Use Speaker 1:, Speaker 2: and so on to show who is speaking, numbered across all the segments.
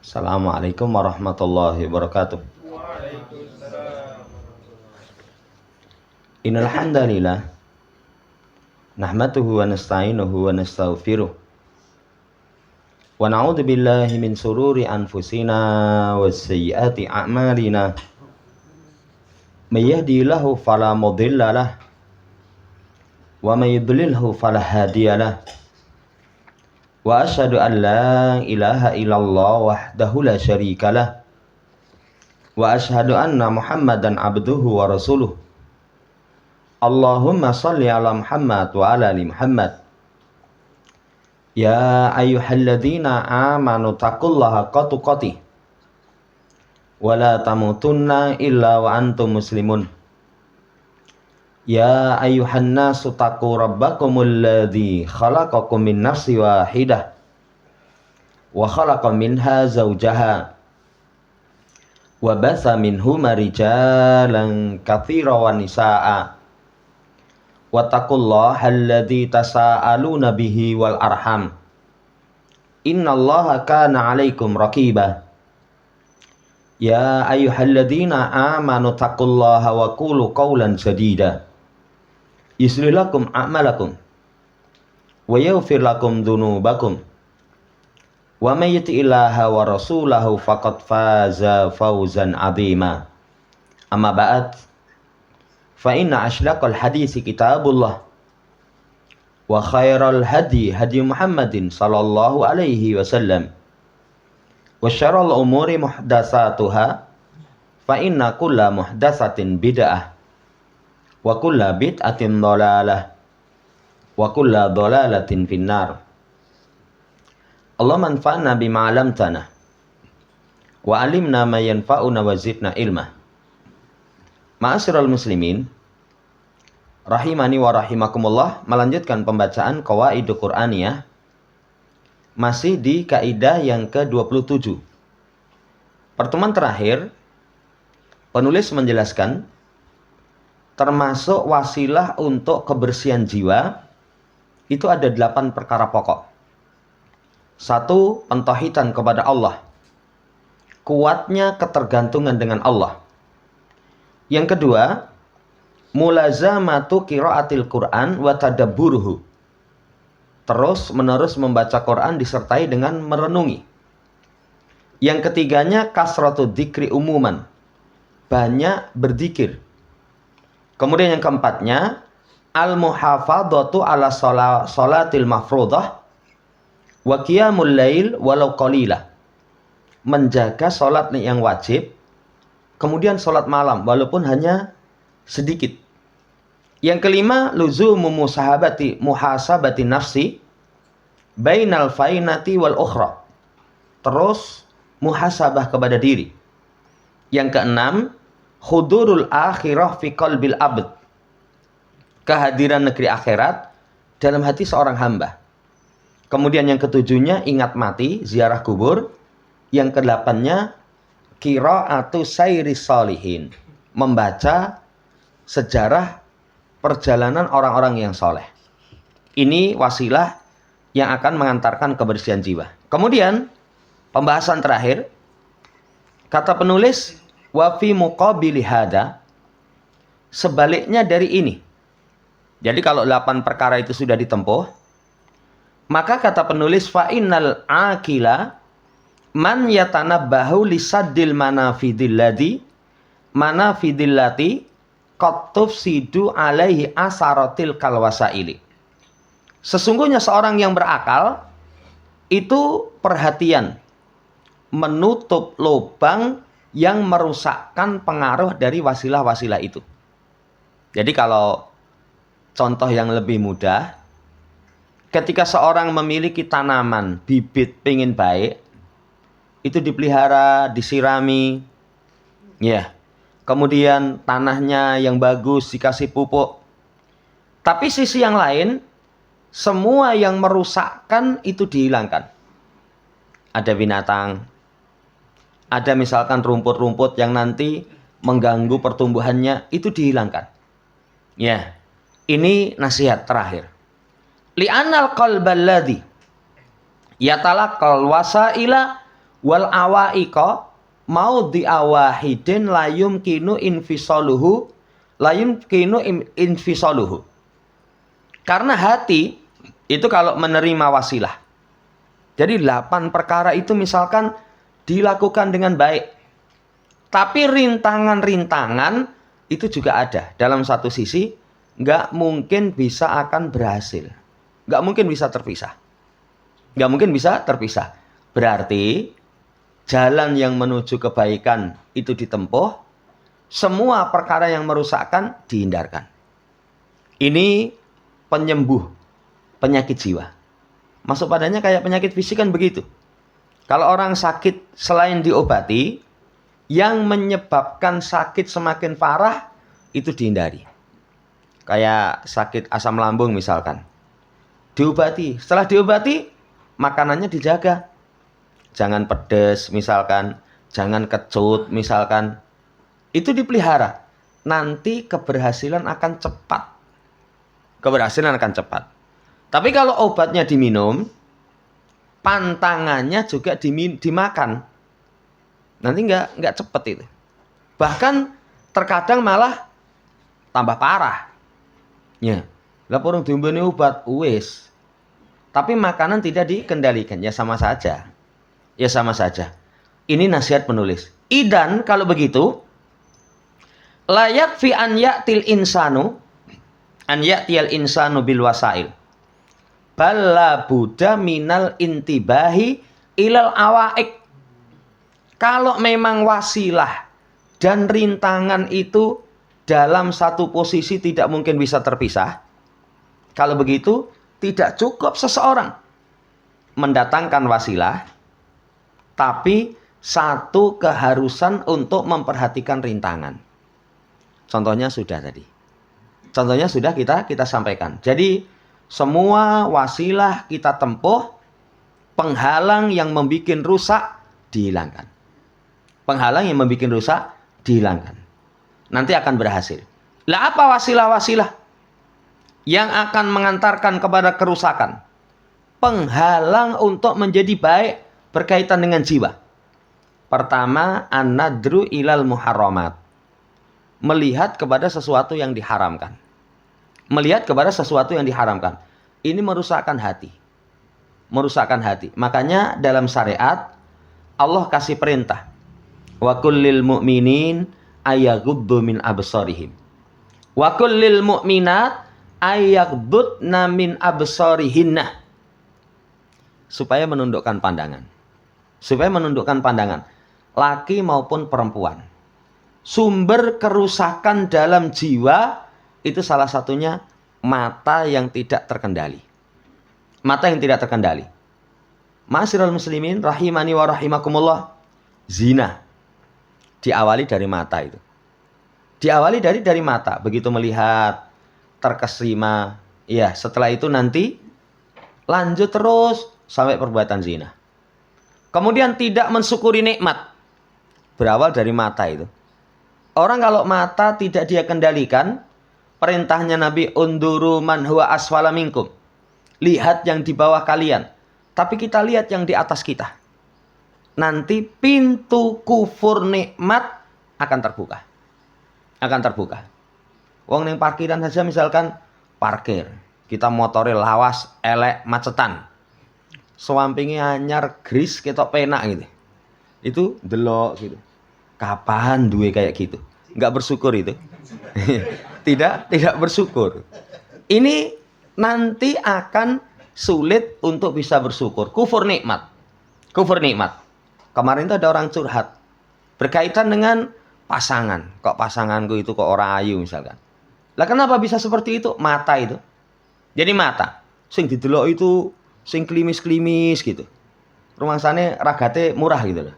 Speaker 1: Assalamualaikum warahmatullahi wabarakatuh. Innal hamdalillah nahmaduhu wa nasta'inuhu wa nastaghfiruh wa na'udzu billahi min sururi anfusina wa sayyiati a'malina. May yahdihillahu fala mudhillalah wa may yudlilhu fala hadiyalah. Wa asyhadu an la ilaha illallah wahdahu la syarikalah wa asyhadu anna Muhammadan abduhu wa rasuluh. Allahumma shalli ala Muhammad wa ala ali Muhammad. Ya ayyuhalladzina amanu taqullaha haqqa tuqatih wa la tamutunna illa wa antum muslimun. Ya ayyuhan nasu taqu rabbakumul ladzi khalaqakum min nafsin wahidah wa khalaqa minha zawjaha wa batha minhuma rijalan katsiran wa nisaa'a wattaqullaha alladzi tasaaluna bihi wal arham innallaha kana 'alaikum raqiba. Ya ayyuhalladzina amanu taqullaha wa qulu qawlan sadida yuslih lakum a'malakum wa yaghfir lakum dzunubakum wa may yuti'illaha wa rasulahu faqad faza fawzan 'azima. Amma ba'd, fa inna asydaqal haditsi kitabullah wa khairal hadi hadi Muhammadin sallallahu alaihi wasallam wa syarrul umuri muhdatsatuha fa inna kulla muhdatsatin bid'ah wa kulla bid'atin dhalalah wa kulla dhalalatin finnar. Allahumma anfa'na bima 'allamtana wa 'allimna ma yanfa'una wa zidna ilma. Ma'asyiral muslimin rahimani wa rahimakumullah, melanjutkan pembacaan Qawaidul Qur'aniyah masih di kaidah yang ke-27. Pertemuan terakhir penulis menjelaskan termasuk wasilah untuk kebersihan jiwa itu ada 8 perkara pokok. 1. Pentauhidan kepada Allah, kuatnya ketergantungan dengan Allah. Yang kedua, mulazamatu qiraatil Qur'an wa tadabburuhu, terus menerus membaca Quran disertai dengan merenungi. Yang ketiganya kasratu dzikri umuman, banyak berzikir. Kemudian yang keempatnya al-muhafadzatu ala sholatil mafruḍah wa qiyamul lail walau qalilah, menjaga sholat yang wajib, kemudian sholat malam walaupun hanya sedikit. Yang kelima luzumu muhasabati nafsi bainal fainati wal ukhra, terus muhasabah kepada diri. Yang keenam hudurul akhirah fi qalbil abd, kehadiran negeri akhirat dalam hati seorang hamba. Kemudian yang ketujuhnya ingat mati, ziarah kubur. Yang kedelapannya qiraatu sayris sholihin, membaca sejarah perjalanan orang-orang yang soleh. Ini wasilah yang akan mengantarkan kebersihan jiwa. Kemudian pembahasan terakhir, kata penulis wa fi muqabili hada, sebaliknya dari ini. Jadi kalau 8 perkara itu sudah ditempuh, maka kata penulis fa innal aqila man yatanabbahu lisaddil manafidillati qad tufsidu alaihi asaratil kalwasaili. Sesungguhnya seorang yang berakal itu perhatian menutup lubang yang merusakkan pengaruh dari wasilah-wasilah itu. Jadi kalau contoh yang lebih mudah, ketika seorang memiliki tanaman, bibit pengen baik, itu dipelihara, disirami, ya. Kemudian tanahnya yang bagus dikasih pupuk. Tapi sisi yang lain, semua yang merusakkan itu dihilangkan. Ada binatang, ada misalkan rumput-rumput yang nanti mengganggu pertumbuhannya, itu dihilangkan. Ya, ini nasihat terakhir. Li'anal qalballadzi yatalaqqal wasaila Wal awaiqa mau diawahidin layum kinu infisaluhu. Karena hati itu kalau menerima wasilah. Jadi 8 perkara itu misalkan dilakukan dengan baik. Tapi rintangan-rintangan itu juga ada. Dalam satu sisi, nggak mungkin bisa akan berhasil. Nggak mungkin bisa terpisah. Nggak mungkin bisa terpisah. Berarti, jalan yang menuju kebaikan itu ditempuh, semua perkara yang merusakkan dihindarkan. Ini penyembuh penyakit jiwa. Masuk padanya kayak penyakit fisik kan begitu. Kalau orang sakit selain diobati, yang menyebabkan sakit semakin parah itu dihindari. Kayak sakit asam lambung misalkan. Diobati. Setelah diobati, makanannya dijaga. Jangan pedas misalkan. Jangan kecut misalkan. Itu dipelihara. Nanti keberhasilan akan cepat. Keberhasilan akan cepat. Tapi kalau obatnya diminum, pantangannya juga dimakan. Nanti nggak cepet itu. Bahkan terkadang malah tambah parah. Ya, lah porong diombeni obat wis. Tapi makanan tidak dikendalikan, ya sama saja. Ya sama saja. Ini nasihat penulis. Idan kalau begitu, layak fi an ya'til insanu bil wasail. Balla buddha minal intibahi ilal awaik. Kalau memang wasilah dan rintangan itu dalam satu posisi tidak mungkin bisa terpisah. Kalau begitu, tidak cukup seseorang mendatangkan wasilah, tapi satu keharusan untuk memperhatikan rintangan. Contohnya sudah tadi. Contohnya sudah kita sampaikan. Jadi, semua wasilah kita tempuh, penghalang yang membuat rusak dihilangkan. Penghalang yang membuat rusak dihilangkan. Nanti akan berhasil. Lah apa wasilah-wasilah yang akan mengantarkan kepada kerusakan? Penghalang untuk menjadi baik berkaitan dengan jiwa. Pertama, an-nadru ilal muharramat. Melihat kepada sesuatu yang diharamkan. Melihat kepada sesuatu yang diharamkan. Ini merusakkan hati. Merusakkan hati. Makanya dalam syariat Allah kasih perintah. Wa kullil mu'minin ayaghuddu min absarihim. Wa kullil mu'minat ayaghudna min absarihinna. Supaya menundukkan pandangan. Supaya menundukkan pandangan. Laki maupun perempuan. Sumber kerusakan dalam jiwa itu salah satunya mata yang tidak terkendali. Mata yang tidak terkendali. Ma'asyiral muslimin rahimani wa rahimakumullah. Zina diawali dari mata itu. Diawali dari mata. Begitu melihat, terkesima. Ya, setelah itu nanti lanjut terus sampai perbuatan zina. Kemudian tidak mensyukuri nikmat. Berawal dari mata itu. Orang kalau mata tidak dia kendalikan, perintahnya Nabi unduru man huwa asfala minkum. Lihat yang di bawah kalian. Tapi kita lihat yang di atas kita. Nanti pintu kufur nikmat akan terbuka. Akan terbuka. Wong ning parkiran saja misalkan parkir. Kita motornya lawas, elek, macetan. Swampinge anyar, gris, ketok penak gitu. Itu delok gitu. Kapan duwe kayak gitu? Enggak bersyukur itu. Tidak bersyukur. Ini nanti akan sulit untuk bisa bersyukur. Kufur nikmat. Kufur nikmat. Kemarin itu ada orang curhat berkaitan dengan pasangan. Kok pasanganku itu kok orang ayu misalkan. Lah kenapa bisa seperti itu? Mata itu. Jadi mata. Sing didelok itu sing klimis-klimis gitu. Rumangsane ragate murah gitu loh.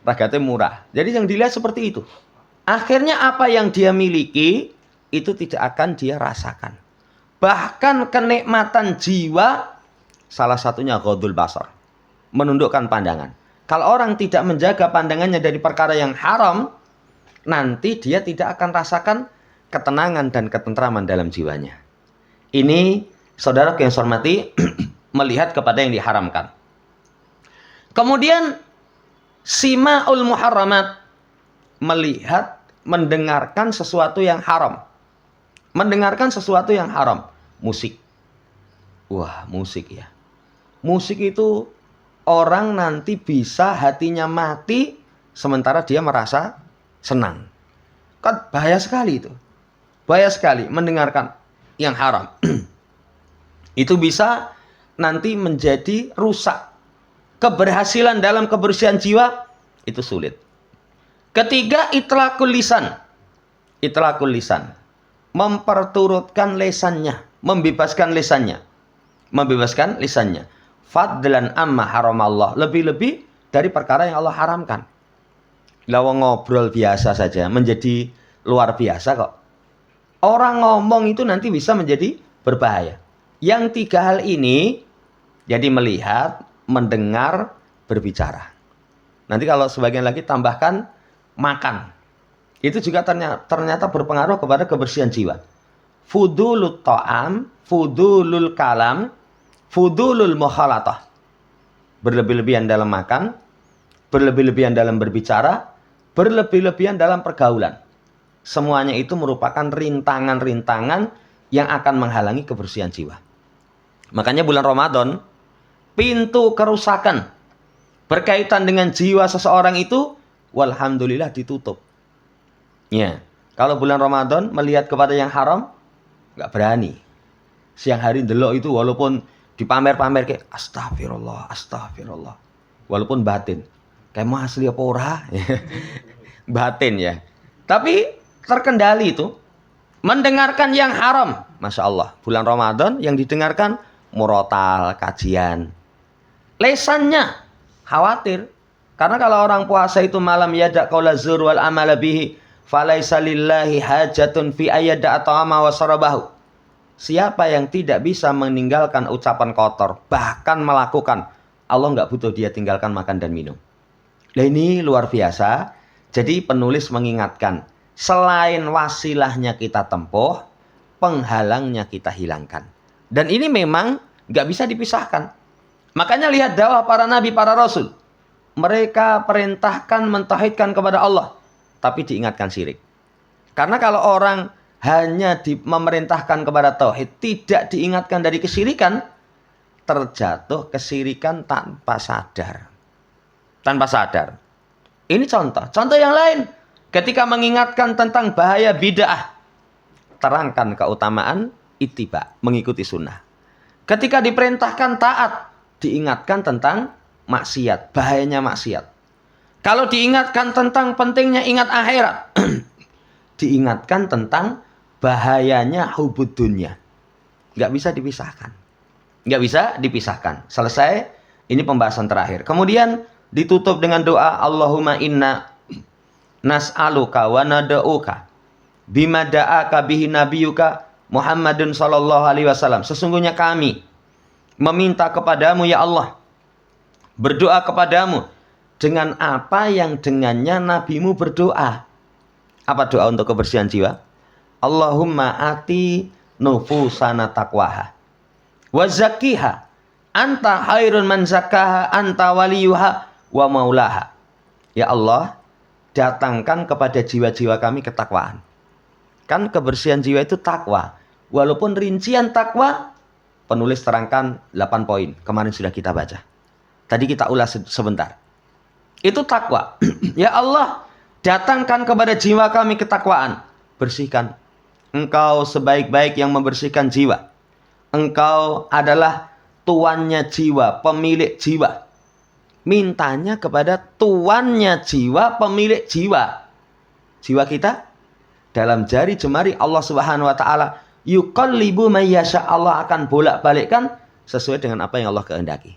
Speaker 1: Ragate murah. Jadi yang dilihat seperti itu. Akhirnya apa yang dia miliki itu tidak akan dia rasakan. Bahkan kenikmatan jiwa salah satunya ghadul basar. Menundukkan pandangan. Kalau orang tidak menjaga pandangannya dari perkara yang haram, nanti dia tidak akan rasakan ketenangan dan ketentraman dalam jiwanya. Ini saudara yang saya hormati melihat kepada yang diharamkan. Kemudian sima'ul muharramat, melihat, mendengarkan sesuatu yang haram. Mendengarkan sesuatu yang haram. Musik. Wah, musik ya. Musik itu orang nanti bisa hatinya mati sementara dia merasa senang. Kan bahaya sekali itu. Bahaya sekali mendengarkan yang haram. Itu bisa nanti menjadi rusak. Keberhasilan dalam kebersihan jiwa itu sulit. Ketiga, itlaqul lisan. Itlaqul lisan. Memperturutkan lisannya, membebaskan lisannya. Membebaskan lisannya. Fadlan amma haramallah. Lebih-lebih dari perkara yang Allah haramkan. Lalu ngobrol biasa saja menjadi luar biasa kok. Orang ngomong itu nanti bisa menjadi berbahaya. Yang tiga hal ini, jadi melihat, mendengar, berbicara. Nanti kalau sebagian lagi tambahkan makan. Itu juga ternyata berpengaruh kepada kebersihan jiwa. Fudulut ta'am, fudulul kalam, fudulul mukhalatah. Berlebih-lebihan dalam makan, berlebih-lebihan dalam berbicara, berlebih-lebihan dalam pergaulan. Semuanya itu merupakan rintangan-rintangan yang akan menghalangi kebersihan jiwa. Makanya bulan Ramadan, pintu kerusakan berkaitan dengan jiwa seseorang itu, walhamdulillah ditutup. Ya, kalau bulan Ramadan melihat kepada yang haram, nggak berani. Siang hari ndelok itu walaupun dipamer-pamer kayak astagfirullah, astagfirullah. Walaupun batin. Kayak mau asli apa ora? Batin ya. Tapi terkendali itu. Mendengarkan yang haram. Masya Allah. Bulan Ramadan yang didengarkan murotal, kajian. Lesannya khawatir. Karena kalau orang puasa itu malam yada' qaula zur wal amala bihi falaisa lillahi hajatun fi ayyada' ta'ama wa sarabahu. Siapa yang tidak bisa meninggalkan ucapan kotor, bahkan melakukan, Allah nggak butuh dia tinggalkan makan dan minum. Nah ini luar biasa. Jadi penulis mengingatkan, selain wasilahnya kita tempuh, penghalangnya kita hilangkan. Dan ini memang nggak bisa dipisahkan. Makanya lihat dakwah para nabi, para rasul. Mereka perintahkan mentauhidkan kepada Allah, tapi diingatkan syirik. Karena kalau orang hanya memerintahkan kepada tauhid, tidak diingatkan dari kesyirikan, terjatuh kesyirikan tanpa sadar. Tanpa sadar. Ini contoh. Contoh yang lain, ketika mengingatkan tentang bahaya bid'ah, terangkan keutamaan ittiba, mengikuti sunnah. Ketika diperintahkan taat, diingatkan tentang maksiat, bahayanya maksiat. Kalau diingatkan tentang pentingnya ingat akhirat, diingatkan tentang bahayanya hubud dunya. Nggak bisa dipisahkan. Nggak bisa dipisahkan. Selesai, ini pembahasan terakhir. Kemudian ditutup dengan doa, Allahumma inna nas'aluka wa nada'uka bima da'aka bihi nabiyuka Muhammadun sallallahu alaihi wasallam. Sesungguhnya kami meminta kepadamu ya Allah, berdoa kepadamu dengan apa yang dengannya nabimu berdoa. Apa doa untuk kebersihan jiwa? Allahumma ati nufusana taqwaha wa zakkiha anta khairun man zakkaha anta waliyuha wa maulaha. Ya Allah, datangkan kepada jiwa-jiwa kami ketakwaan. Kan kebersihan jiwa itu takwa. Walaupun rincian takwa, penulis terangkan 8 poin. Kemarin sudah kita baca. Tadi kita ulas sebentar. Itu takwa. Ya Allah, datangkan kepada jiwa kami ketakwaan. Bersihkan. Engkau sebaik-baik yang membersihkan jiwa. Engkau adalah tuannya jiwa, pemilik jiwa. Mintanya kepada tuannya jiwa, pemilik jiwa. Jiwa kita dalam jari jemari Allah Subhanahu wa taala, yuqallibu may yasha, Allah akan bolak-balikkan sesuai dengan apa yang Allah kehendaki.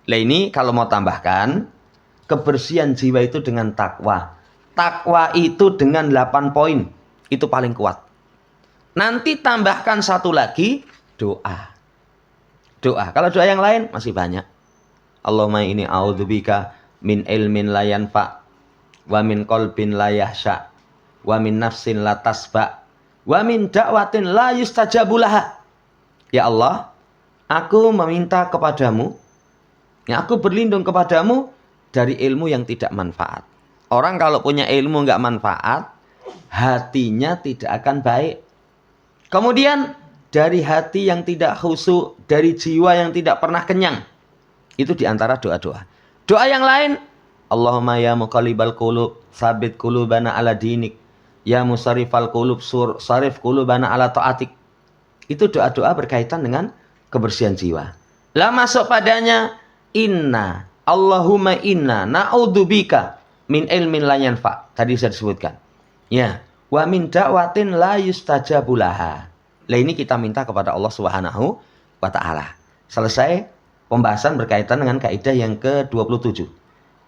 Speaker 1: Lah ini kalau mau tambahkan, kebersihan jiwa itu dengan takwa. Takwa itu dengan 8 poin. Itu paling kuat. Nanti tambahkan satu lagi, doa. Doa. Kalau doa yang lain masih banyak. Allahumma inni a'udzubika min ilmin la yanfa wa min qalbin la yahsha wa min nafsin la tasba wa min da'watin la yustajabu laha. Ya Allah, aku meminta kepadamu Ya, aku berlindung kepadamu dari ilmu yang tidak manfaat. Orang kalau punya ilmu nggak manfaat, hatinya tidak akan baik. Kemudian dari hati yang tidak khusyuk, dari jiwa yang tidak pernah kenyang. Itu diantara doa-doa. Doa yang lain, Allahumma ya muqallibal qulub, sabit qulubana ala dinik. Ya musarrifal qulub, sarif qulubana ala ta'atik. Itu doa-doa berkaitan dengan kebersihan jiwa. Lah masuk padanya, inna, Allahumma inna, na'udzubika min ilmin la yanfa. Tadi saya disebutkan. Ya, wa min da'watin la yustajabu laha. Lah ini kita minta kepada Allah Subhanahu wa taala. Selesai pembahasan berkaitan dengan kaidah yang ke-27.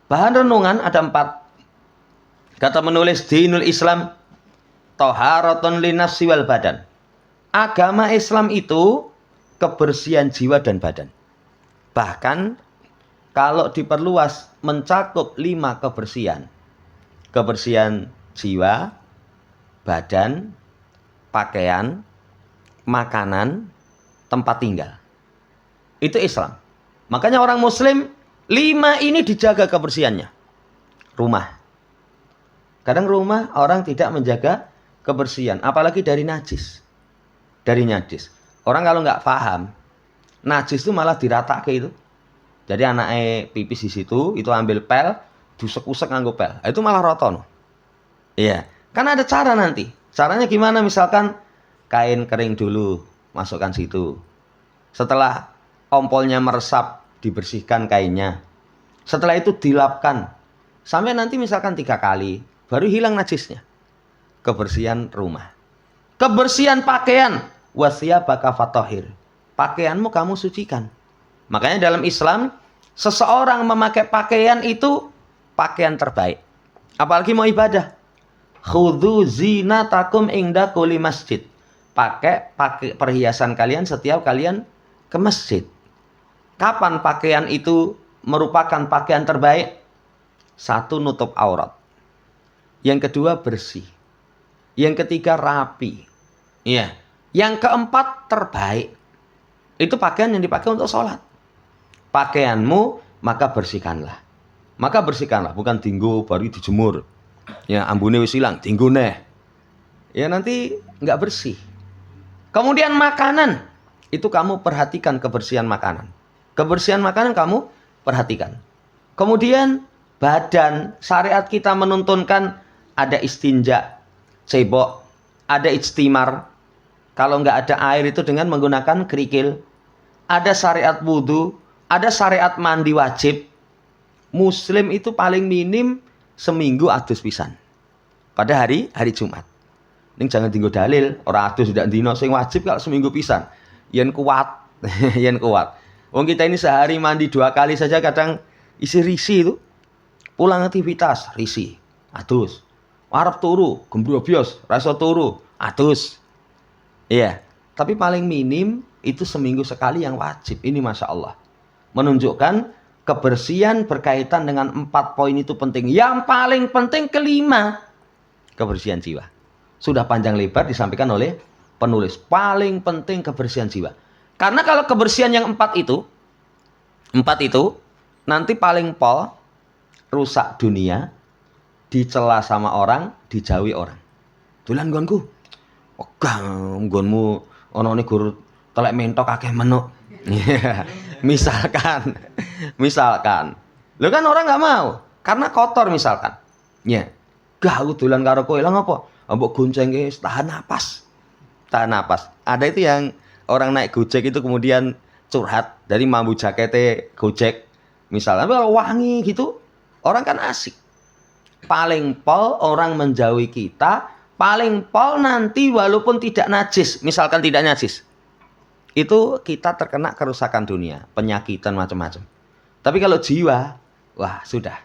Speaker 1: Bahan renungan ada 4. Kata menulis dinul Islam taharatun linafsi wal badan. Agama Islam itu kebersihan jiwa dan badan. Bahkan kalau diperluas mencakup 5 kebersihan. Kebersihan jiwa, badan, pakaian, makanan, tempat tinggal. Itu Islam. Makanya orang Muslim 5 ini dijaga kebersihannya. Rumah. Kadang rumah orang tidak menjaga kebersihan, apalagi dari najis. Dari najis. Orang kalau nggak paham, najis itu malah diratak itu. Jadi anaknya pipis di situ, itu ambil pel, dusek-usek nganggo pel. Itu malah roton. Iya. Kan ada cara nanti. Caranya gimana? Misalkan kain kering dulu, masukkan situ. Setelah ompolnya meresap, dibersihkan kainnya. Setelah itu dilapkan. Sampai nanti misalkan 3 kali, baru hilang najisnya. Kebersihan rumah. Kebersihan pakaian. Wasiyabaka fatahhir. Pakaianmu kamu sucikan. Makanya dalam Islam, seseorang memakai pakaian itu pakaian terbaik. Apalagi mau ibadah. Khudzu zinatakum inda kulli masjid. Pakai perhiasan kalian setiap kalian ke masjid. Kapan pakaian itu merupakan pakaian terbaik? 1, nutup aurat. Yang kedua, bersih. Yang ketiga, rapi. Iya. Yang keempat, terbaik. Itu pakaian yang dipakai untuk sholat. Pakaianmu, maka bersihkanlah. Maka bersihkanlah. Bukan tinggu, baru dijemur. Ya, ambune wis ilang, tinggu neh. Ya, nanti nggak bersih. Kemudian makanan. Itu kamu perhatikan kebersihan makanan. Kebersihan makanan kamu perhatikan. Kemudian badan. Syariat kita menuntunkan ada istinja, cebok, ada ijtimar. Kalau nggak ada air itu dengan menggunakan kerikil. Ada syariat wudhu, ada syariat mandi wajib. Muslim itu paling minim seminggu adus pisan. Pada hari Jumat. Ini jangan tinggal dalil, orang adus sudah dino sing wajib kalau seminggu pisan. Yen kuat, yen kuat. Wong kita ini sehari mandi 2 kali saja kadang isi risi itu. Pulang aktivitas, risi, adus. Arep turu, gembrobios, rasa turu, adus. Iya, tapi paling minim itu seminggu sekali yang wajib. Ini Masya Allah. Menunjukkan kebersihan berkaitan dengan 4 poin itu penting. Yang paling penting kelima, kebersihan jiwa. Sudah panjang lebar disampaikan oleh penulis. Paling penting kebersihan jiwa. Karena kalau kebersihan yang 4 itu, nanti paling pol, rusak dunia, dicela sama orang, dijauhi orang. Dolan nggonku. Ogah nggonmu ana ne gur telek mentok akeh menuk. Misalkan. Lho kan orang nggak mau karena kotor misalkan. Ya. Gah aku dolan karo kowe lha ngopo? Mbok goncengke tahan napas. Tahan napas. Ada itu yang orang naik Gojek itu kemudian curhat dari mambu jakete Gojek. Misalnya kalau wangi gitu, orang kan asik. Paling pol orang menjauhi kita. Paling pol nanti walaupun tidak najis, misalkan tidak najis, itu kita terkena kerusakan dunia, penyakitan macam-macam. Tapi kalau jiwa, wah sudah.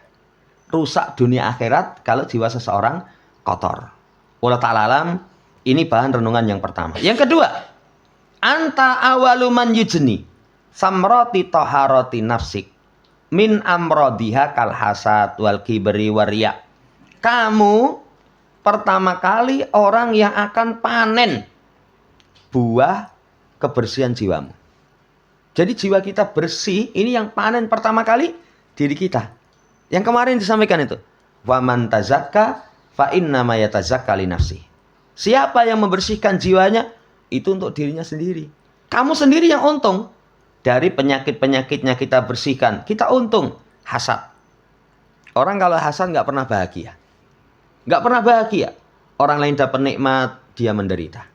Speaker 1: Rusak dunia akhirat kalau jiwa seseorang kotor. Wallahu ta'ala alam, ini bahan renungan yang pertama. Yang kedua, anta awaluman yujni samroti taharati nafsik min amrodiha kal hasad wal kibri wariya. Kamu pertama kali orang yang akan panen buah kebersihan jiwamu. Jadi jiwa kita bersih, ini yang panen pertama kali diri kita. Yang kemarin disampaikan itu. Wa man tazakka fa innama yatazakka li nafsi. Siapa yang membersihkan jiwanya, itu untuk dirinya sendiri. Kamu sendiri yang untung. Dari penyakit-penyakitnya kita bersihkan, kita untung. Hasad. Orang kalau hasad nggak pernah bahagia. Nggak pernah bahagia. Orang lain dapat nikmat, dia menderita.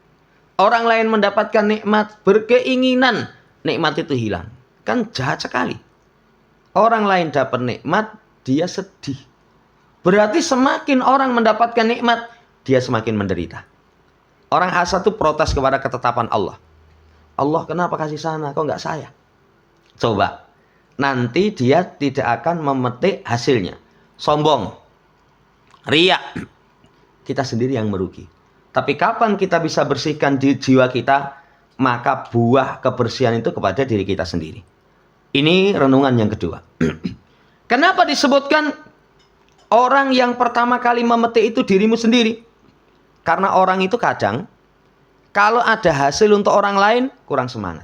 Speaker 1: Orang lain mendapatkan nikmat, berkeinginan nikmat itu hilang. Kan jahat sekali. Orang lain dapat nikmat, dia sedih. Berarti semakin orang mendapatkan nikmat, dia semakin menderita. Orang hasad itu protes kepada ketetapan Allah. Allah kenapa kasih sana, kok nggak saya? Coba. Nanti dia tidak akan memetik hasilnya. Sombong. Riya. Kita sendiri yang merugi. Tapi kapan kita bisa bersihkan di jiwa kita, maka buah kebersihan itu kepada diri kita sendiri. Ini renungan yang kedua. Kenapa disebutkan orang yang pertama kali memetik itu dirimu sendiri? Karena orang itu kadang, kalau ada hasil untuk orang lain, kurang semangat.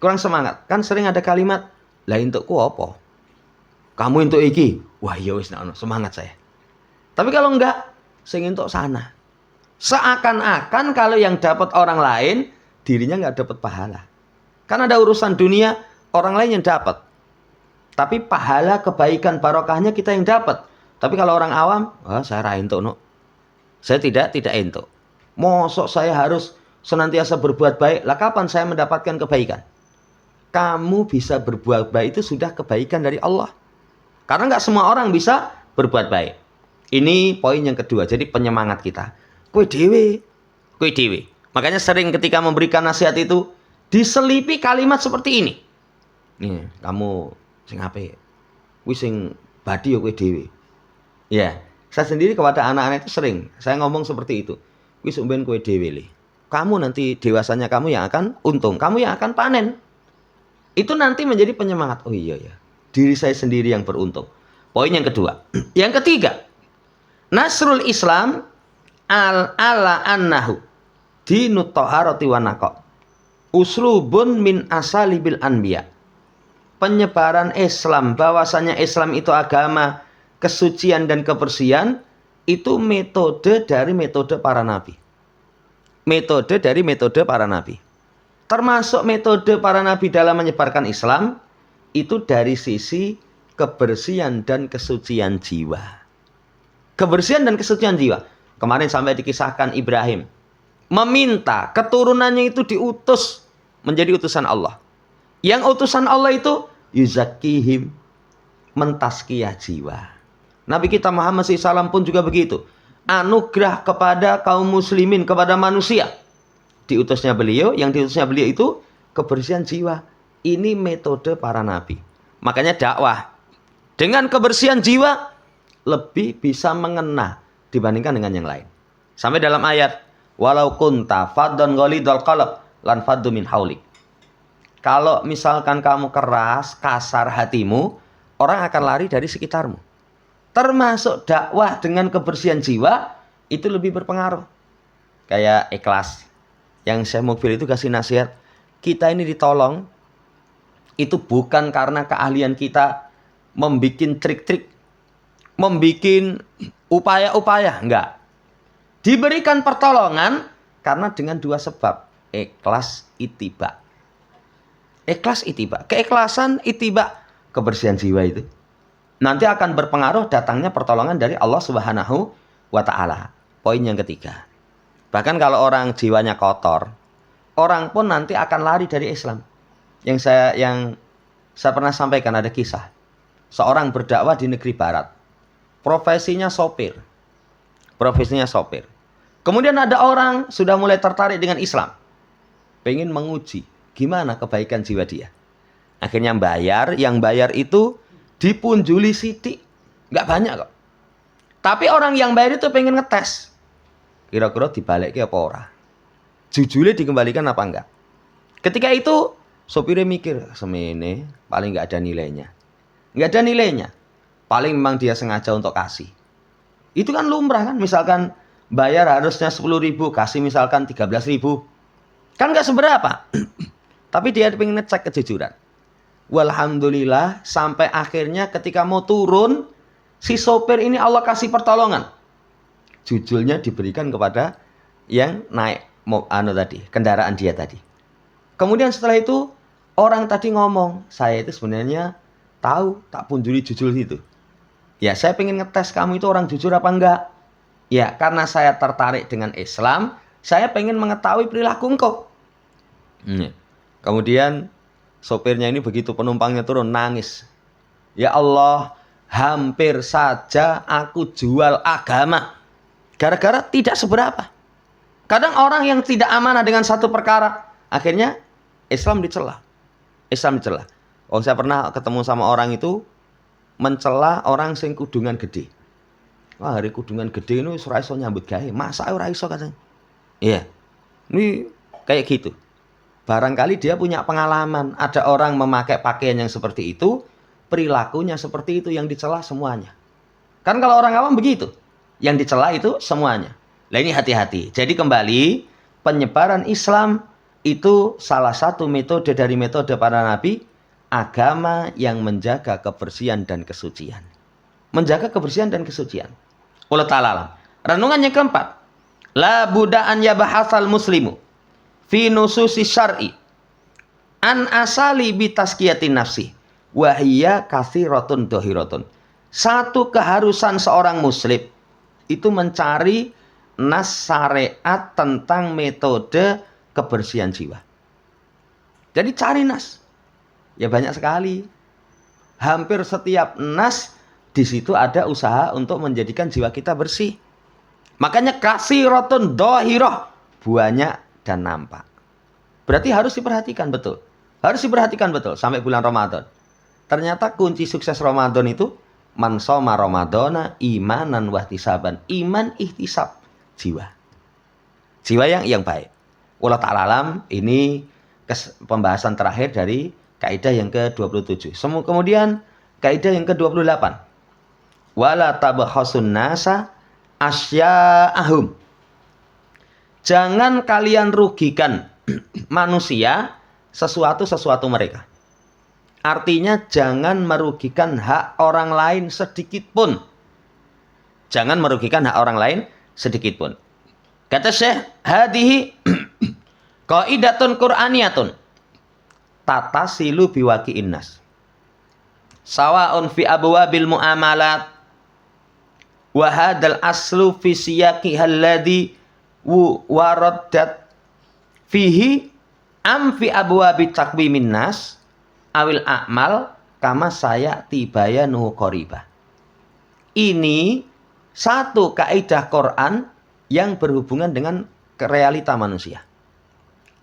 Speaker 1: Kurang semangat. Kan sering ada kalimat, lah untukku apa? Kamu untuk iki? Wah ya wis semangat saya. Tapi kalau enggak, sing untuk sana. Seakan-akan kalau yang dapat orang lain, dirinya nggak dapat pahala. Karena ada urusan dunia, orang lain yang dapat. Tapi pahala, kebaikan, barokahnya kita yang dapat. Tapi kalau orang awam, saya ra entuk no. Saya tidak entuk. Mosok saya harus senantiasa berbuat baik. Lah kapan saya mendapatkan kebaikan? Kamu bisa berbuat baik itu sudah kebaikan dari Allah. Karena nggak semua orang bisa berbuat baik. Ini poin yang kedua. Jadi penyemangat kita. Kowe dhewe. Makanya sering ketika memberikan nasihat itu diselipi kalimat seperti ini. Nih, kamu sing apik. Kuwi sing badi ya kowe dhewe. Ya, saya sendiri kepada anak-anak itu sering saya ngomong seperti itu. Kuwi sumben kowe dhewe le. Kamu nanti dewasanya kamu yang akan untung, kamu yang akan panen. Itu nanti menjadi penyemangat. Oh iya ya. Diri saya sendiri yang beruntung. Poin yang kedua. Yang ketiga. Nasrul Islam ala annahu dinut taharati wa naqa. Uslubun min asalibil anbiya. Penyebaran Islam, bahwasanya Islam itu agama kesucian dan kebersihan, itu metode dari metode para nabi. Metode dari metode para nabi. Termasuk metode para nabi dalam menyebarkan Islam, itu dari sisi kebersihan dan kesucian jiwa. Kebersihan dan kesucian jiwa. Kemarin sampai dikisahkan Ibrahim meminta keturunannya itu diutus menjadi utusan Allah. Yang utusan Allah itu yuzakihim, mentazkiyah jiwa. Nabi kita Muhammad SAW pun juga begitu. Anugerah kepada kaum muslimin, kepada manusia. Diutusnya beliau, yang diutusnya beliau itu kebersihan jiwa. Ini metode para nabi. Makanya dakwah dengan kebersihan jiwa lebih bisa mengena dibandingkan dengan yang lain. Sampai dalam ayat, walau kunta faddan ghalidhal qalb lan faddu min haulik. Kalau misalkan kamu keras, kasar hatimu, orang akan lari dari sekitarmu. Termasuk dakwah dengan kebersihan jiwa itu lebih berpengaruh. Kayak ikhlas. Yang saya mobil itu kasih nasihat, kita ini ditolong itu bukan karena keahlian kita membikin trik-trik, membikin upaya-upaya, enggak. Diberikan pertolongan karena dengan dua sebab, ikhlas ittiba. Ikhlas ittiba, keikhlasan ittiba, kebersihan jiwa itu nanti akan berpengaruh datangnya pertolongan dari Allah Subhanahu wa taala. Poin yang ketiga. Bahkan kalau orang jiwanya kotor, orang pun nanti akan lari dari Islam. Yang saya pernah sampaikan ada kisah. Seorang berdakwah di negeri barat. Profesinya sopir. Kemudian ada orang sudah mulai tertarik dengan Islam. Pengen menguji gimana kebaikan jiwa dia. Akhirnya bayar, yang bayar itu dipunjuli sidik. Nggak banyak kok. Tapi orang yang bayar itu pengen ngetes. Kira-kira dibalik apa ora. Jujulnya dikembalikan apa enggak. Ketika itu sopirnya mikir, semene paling nggak ada nilainya. Nggak ada nilainya. Paling memang dia sengaja untuk kasih. Itu kan lumrah kan. Misalkan bayar harusnya 10.000, kasih misalkan 13.000. Kan nggak seberapa. Tapi dia pengen ngecek kejujuran. Walhamdulillah sampai akhirnya ketika mau turun, si sopir ini Allah kasih pertolongan. Jujurnya diberikan kepada yang naik kendaraan dia tadi. Kemudian setelah itu orang tadi ngomong, saya itu sebenarnya tahu tak punjuli jujur itu. Ya, saya pengen ngetes kamu itu orang jujur apa enggak. Ya, karena saya tertarik dengan Islam, saya pengen mengetahui perilaku engkau. Kemudian sopirnya ini begitu penumpangnya turun nangis. Ya Allah, hampir saja aku jual agama gara-gara tidak seberapa. Kadang orang yang tidak amanah dengan satu perkara, akhirnya Islam dicela. Islam dicela. Oh, saya pernah ketemu sama orang itu mencela orang sing kudungan gede. Wah, hari kudungan gede ini ora iso nyambut gawe. Masa ora iso katanya. Iya. Ini kayak gitu. Barangkali dia punya pengalaman, ada orang memakai pakaian yang seperti itu, perilakunya seperti itu, yang dicela semuanya. Kan kalau orang awam begitu, yang dicela itu semuanya. Nah ini hati-hati. Jadi kembali, penyebaran Islam itu salah satu metode dari metode para nabi, agama yang menjaga kebersihan dan kesucian. Menjaga kebersihan dan kesucian. Allah Ta'ala. Renungan yang keempat. La buda'an yabahasal muslimu fi nususi syar'i an asali bitaskiyatin nafsi wahiyya kathiratun dohiratun. Satu keharusan seorang muslim itu mencari nas syariat tentang metode kebersihan jiwa. Jadi cari nas. Ya banyak sekali. Hampir setiap nas di situ ada usaha untuk menjadikan jiwa kita bersih. Makanya kathiratun dohirah, banyak dan nampak. Berarti harus diperhatikan betul. Harus diperhatikan betul sampai bulan Ramadan. Ternyata kunci sukses Ramadan itu man shoma ramadhana imanan wahtisaban. Iman ihtisab jiwa. Jiwa yang baik. Wallahu ta'ala alam, ini pembahasan terakhir dari kaidah yang ke-27. Kemudian kaidah yang ke-28. Wala tabkhasun nasa asya'ahum. Jangan kalian rugikan manusia sesuatu mereka. Artinya jangan merugikan hak orang lain sedikit pun. Jangan merugikan hak orang lain sedikit pun. Kata Syekh, hadihi qaidatun qur'aniyatun tatasilu biwaqi'in nas. Sawa'un fi abwabil muamalat wa hadzal aslu fi siyaqi alladhi waraddat fihi am fi abwabi taqwimin nas awil a'mal kama saya tibayanu qoriba. Ini satu kaidah Quran yang berhubungan dengan realita manusia,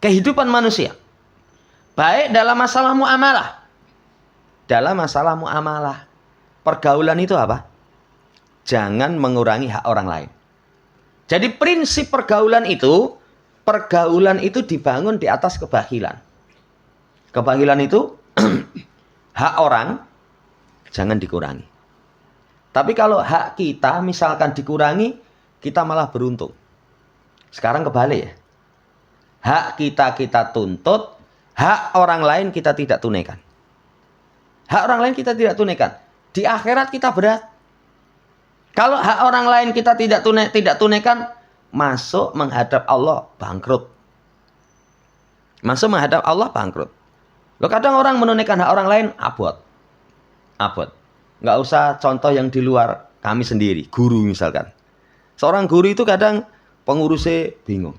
Speaker 1: kehidupan manusia, baik dalam masalah muamalah. Dalam masalah muamalah, pergaulan itu apa? Jangan mengurangi hak orang lain. Jadi prinsip pergaulan itu dibangun di atas kebahilan. Kebahilan itu hak orang jangan dikurangi. Tapi kalau hak kita misalkan dikurangi, kita malah beruntung. Sekarang kebalik ya. Hak kita tuntut, hak orang lain kita tidak tunaikan. Hak orang lain kita tidak tunaikan. Di akhirat kita berat. Kalau hak orang lain kita tidak tunaikan, masuk menghadap Allah bangkrut. Masuk menghadap Allah bangkrut. Loh, kadang orang menunaikan hak orang lain abot. Nggak usah contoh yang di luar, kami sendiri, guru misalkan. Seorang guru itu kadang pengurusnya bingung.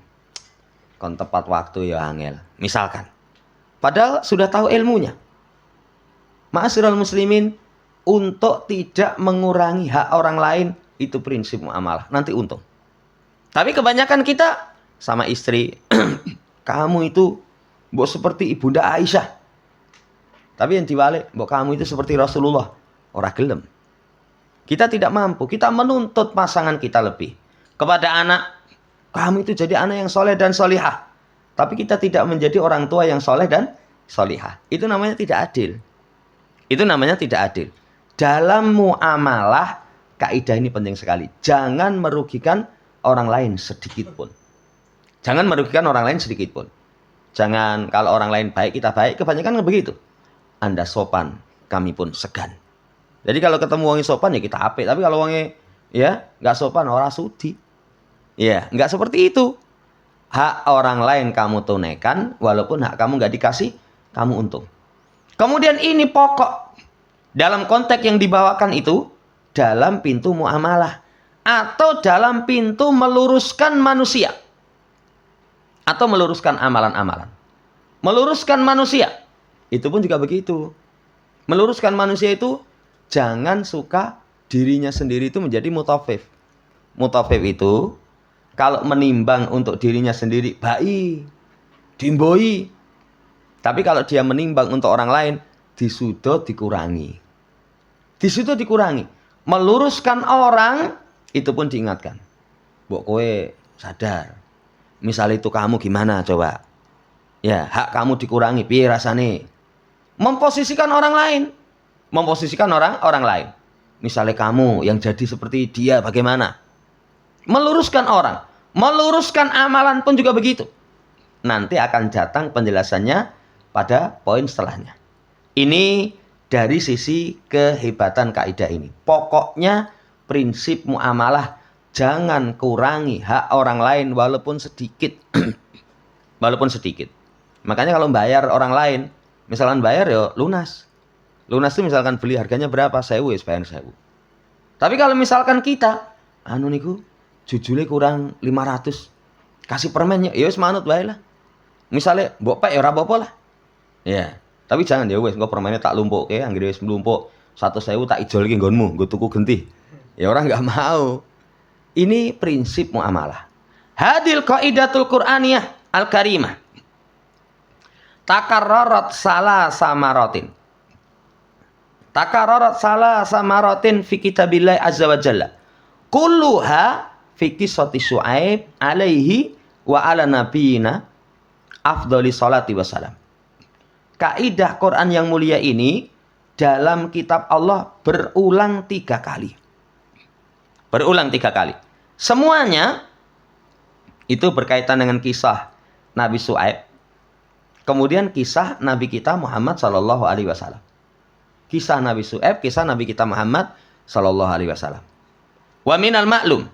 Speaker 1: Kon tepat waktu ya angel, misalkan. Padahal sudah tahu ilmunya. Ma'asyiral muslimin, untuk tidak mengurangi hak orang lain, itu prinsip muamalah. Nanti untung. Tapi kebanyakan kita sama istri, kamu itu mbok seperti ibunda Aisyah. Tapi yang diwalik, mbok kamu itu seperti Rasulullah. Ora gelem. Kita tidak mampu, kita menuntut pasangan kita lebih. Kepada anak, kamu itu jadi anak yang soleh dan solihah. Tapi kita tidak menjadi orang tua yang soleh dan solihah. Itu namanya tidak adil. Itu namanya tidak adil. Dalam muamalah, kaidah ini penting sekali. Jangan merugikan orang lain sedikit pun. Jangan merugikan orang lain sedikit pun. Jangan kalau orang lain baik kita baik, kebanyakan begitu. Anda sopan, kami pun segan. Jadi kalau ketemu wong sopan ya kita apik, tapi kalau wong ya nggak sopan ora sudi. Ya, nggak seperti itu. Hak orang lain kamu tunaikan, walaupun hak kamu nggak dikasih, kamu untung. Kemudian ini pokok dalam konteks yang dibawakan itu dalam pintu muamalah atau dalam pintu meluruskan manusia atau meluruskan amalan-amalan. Meluruskan manusia itu pun juga begitu. Meluruskan manusia itu jangan suka dirinya sendiri itu menjadi mutafif. Mutafif itu kalau menimbang untuk dirinya sendiri baik, dimboi. Tapi kalau dia menimbang untuk orang lain, disudo dikurangi. Disudo dikurangi. Meluruskan orang, itu pun diingatkan. Mbok kowe sadar. Misal itu kamu gimana coba? Ya, hak kamu dikurangi, piye rasane? Memposisikan orang lain. Memposisikan orang lain. Misalnya kamu yang jadi seperti dia bagaimana? Meluruskan orang. Meluruskan amalan pun juga begitu. Nanti akan datang penjelasannya pada poin setelahnya. Ini dari sisi kehebatan kaidah ini. Pokoknya prinsip muamalah jangan kurangi hak orang lain walaupun sedikit. Walaupun sedikit. Makanya kalau bayar orang lain, misalkan bayar ya lunas. Lunas itu misalkan beli harganya berapa? 1.000 ya bayar 1.000. Tapi kalau misalkan kita niku jujule kurang 500. Kasih permennya, ya wis manut wae lah. Misale mbok pek ya ora apa-apa lah. Ya, tapi jangan ya wis engko permennya tak lumpukke, anggere wis mlumpuk 100.000 tak ijolke nggonmu, nggo tuku genti. Ya orang enggak mau. Ini prinsip muamalah. Hadil qaidatul Qur'aniyah al-karimah. Takarrarat salah samaratin. Takarrarat salah samaratin fi kitabillah azza wa jalla. Kulluha fi qissati Syuaib alaihi wa ala nabiyina afdhali sholati wassalam. Kaidah Quran yang mulia ini dalam kitab Allah berulang 3 kali. Berulang 3 kali. Semuanya itu berkaitan dengan kisah Nabi Syuaib. Kemudian kisah Nabi kita Muhammad sallallahu alaihi wasallam. Kisah Nabi Syuaib, kisah Nabi kita Muhammad sallallahu alaihi wasallam. Wa minal ma'lum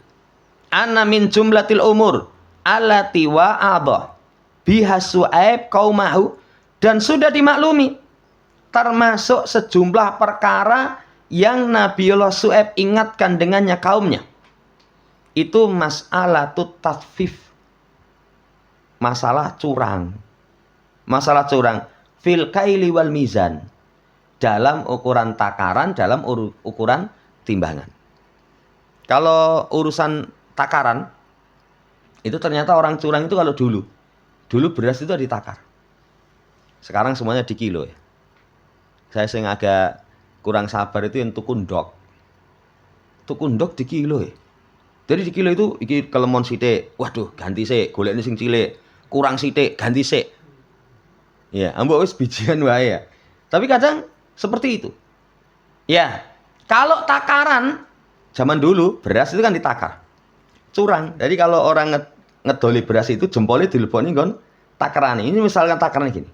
Speaker 1: anna min jumlatil umur allati wa'adha biha Syuaib qaumahu, dan sudah dimaklumi termasuk sejumlah perkara yang Nabiullah Syuaib ingatkan dengannya kaumnya. Itu mas'alatut tasfif. Masalah curang. Masalah curang fil kaili wal mizan. Dalam ukuran takaran, dalam ukuran timbangan. Kalau urusan takaran, itu ternyata orang curang itu kalau dulu beras itu ditakar. Sekarang semuanya di kilo ya. Saya sing agak kurang sabar itu yang tukundok. Tukundok di kilo ya. Jadi di kilo itu iki kelemon sithik, waduh ganti sik, golekne sing cilik. Kurang sithik, ganti sik. Ya, ambek wis bijian wae ya. Tapi kadang seperti itu. Ya, kalau takaran zaman dulu beras itu kan ditakar. Curang. Jadi kalau orang ngedoli beras itu jempolnya dileboni nggon takaran. Ini misalkan takaran gini.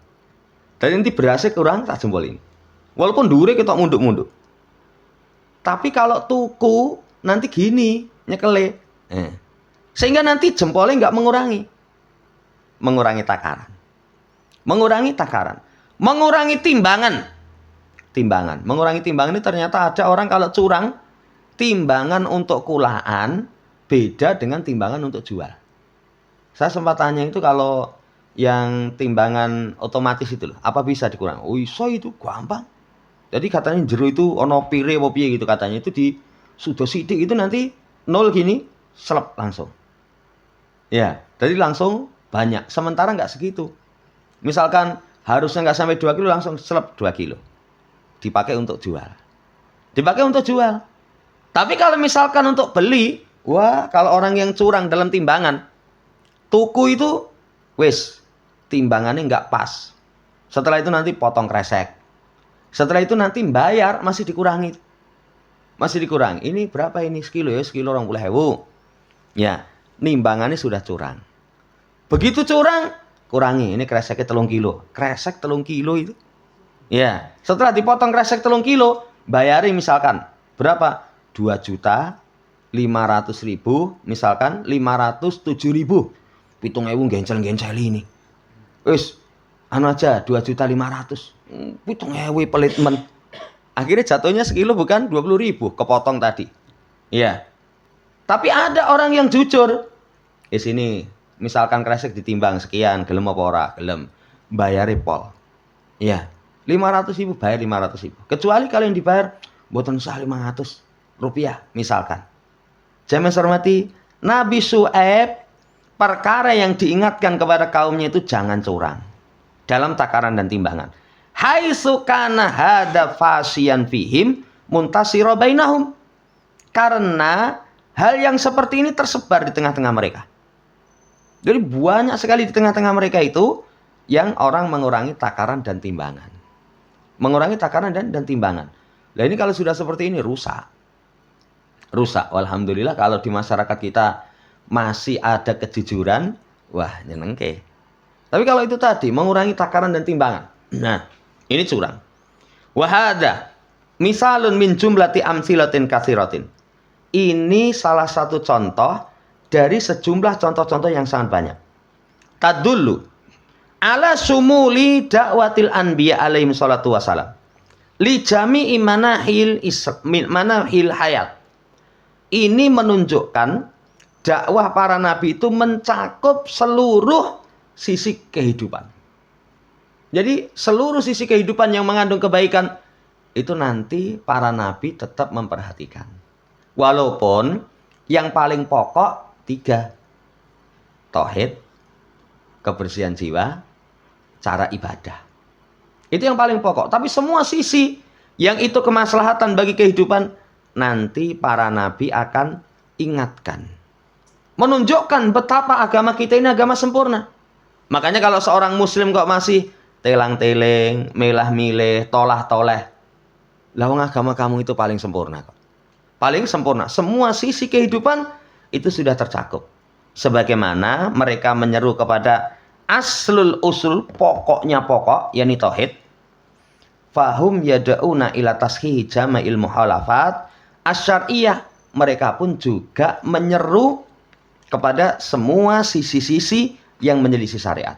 Speaker 1: Dan nanti berasnya kurang tak jempol ini. Walaupun dhuwure ketok munduk-munduk. Tapi kalau tuku nanti gini nyekele. Sehingga nanti jempolnya enggak mengurangi. Mengurangi takaran. Mengurangi takaran. Mengurangi timbangan. Timbangan. Mengurangi timbangan ini ternyata ada orang kalau curang, timbangan untuk kulaan beda dengan timbangan untuk jual. Saya sempat tanya itu kalau yang timbangan otomatis itu loh, apa bisa dikurangi? Oh iso itu gampang. Jadi katanya jero itu ono pire apa piye gitu katanya itu di sudah sidik itu nanti 0 gini selep langsung. Ya, jadi langsung banyak. Sementara nggak segitu. Misalkan harusnya nggak sampai 2 kilo langsung selep 2 kilo. Dipakai untuk jual. Dipakai untuk jual. Tapi kalau misalkan untuk beli, wah kalau orang yang curang dalam timbangan, tuku itu wis timbangannya nggak pas. Setelah itu nanti potong kresek. Setelah itu nanti bayar masih dikurangi. Masih dikurangi. Ini berapa ini sekilo ya? Sekilo 20.000. Ya, nimbangannya sudah curang. Begitu curang, kurangi, ini kreseknya 3 kilo. Kresek 3 kilo itu. Ya, setelah dipotong kresek 3 kilo, bayari misalkan berapa? 2.500.000, misalkan 507.000. 7.000 gencel-gencel ini. Wis, anu aja 2.500.000. 7.000 pelit men. Akhirnya jatuhnya sekilo bukan 20.000, kepotong tadi. Ya. Tapi ada orang yang jujur. Di sini misalkan kresek ditimbang sekian, gelem apa ora? Gelem. Bayar pol. Iya. 500.000 bayar 500.000. Kecuali kalau yang dibayar mboten sah 500 rupiah misalkan. Jamaah hormati, Nabi Syuaib perkara yang diingatkan kepada kaumnya itu jangan curang dalam takaran dan timbangan. Haitsu kana hada fasyan fihim muntasira bainahum. Karena hal yang seperti ini tersebar di tengah-tengah mereka. Jadi banyak sekali di tengah-tengah mereka itu yang orang mengurangi takaran dan timbangan. Mengurangi takaran dan timbangan. Nah ini kalau sudah seperti ini rusak. Rusak. Alhamdulillah kalau di masyarakat kita masih ada kejujuran, wah nyenengke. Tapi kalau itu tadi mengurangi takaran dan timbangan. Nah, ini curang. Wahada misalun min jumlati amsilatin katsiratin. Ini salah satu contoh dari sejumlah contoh-contoh yang sangat banyak. Tadullu ala sumuli dakwatil anbiya alaihim salatu wassalam li jami'i manahil hayat. Ini menunjukkan dakwah para nabi itu mencakup seluruh sisi kehidupan. Jadi seluruh sisi kehidupan yang mengandung kebaikan itu nanti para nabi tetap memperhatikan. Walaupun yang paling pokok 3. Tauhid, kebersihan jiwa, cara ibadah. Itu yang paling pokok. Tapi semua sisi yang itu kemaslahatan bagi kehidupan, nanti para nabi akan ingatkan. Menunjukkan betapa agama kita ini agama sempurna. Makanya kalau seorang muslim kok masih telang-teleng, melah-mileh, tolah-toleh, lah agama kamu itu paling sempurna kok. Paling sempurna. Semua sisi kehidupan itu sudah tercakup. Sebagaimana mereka menyeru kepada aslul usul, pokoknya pokok, yakni tauhid. Fahum yada'una ila tashihi jama'il muhalafat asyariyah. Mereka pun juga menyeru kepada semua sisi-sisi yang menyelisih syariat.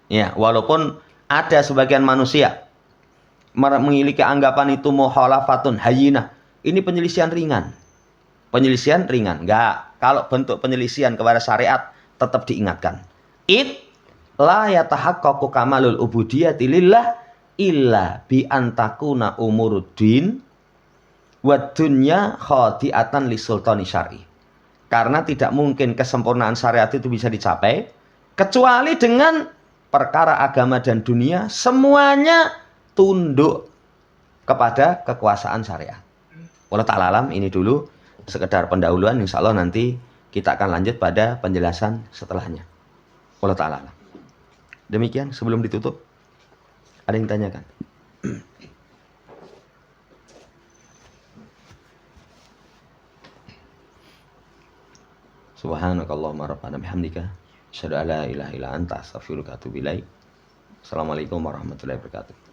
Speaker 1: Ya, walaupun ada sebagian manusia memiliki anggapan itu muhalafatun hayyinah. Ini penyelisihan ringan. Penyelisihan ringan. Enggak. Kalau bentuk penyelisihan kepada syariat tetap diingatkan. La yatahaqqaqu kamalul ubudiyati lillah illa bi antakuna umuruddin wa dunya khadi'atan li sultani syar'i. Karena tidak mungkin kesempurnaan syariat itu bisa dicapai kecuali dengan perkara agama dan dunia semuanya tunduk kepada kekuasaan syariat. Wallahu ta'ala alam, ini dulu sekedar pendahuluan, insya Allah nanti kita akan lanjut pada penjelasan setelahnya. Wallahu ta'ala alam. Demikian sebelum ditutup. Ada yang tanyakan? Subhanakallahumma rabbana bihamdika asyhadu an la ilaha illa anta astaghfiruka wa atubu ilaik. Assalamualaikum warahmatullahi wabarakatuh.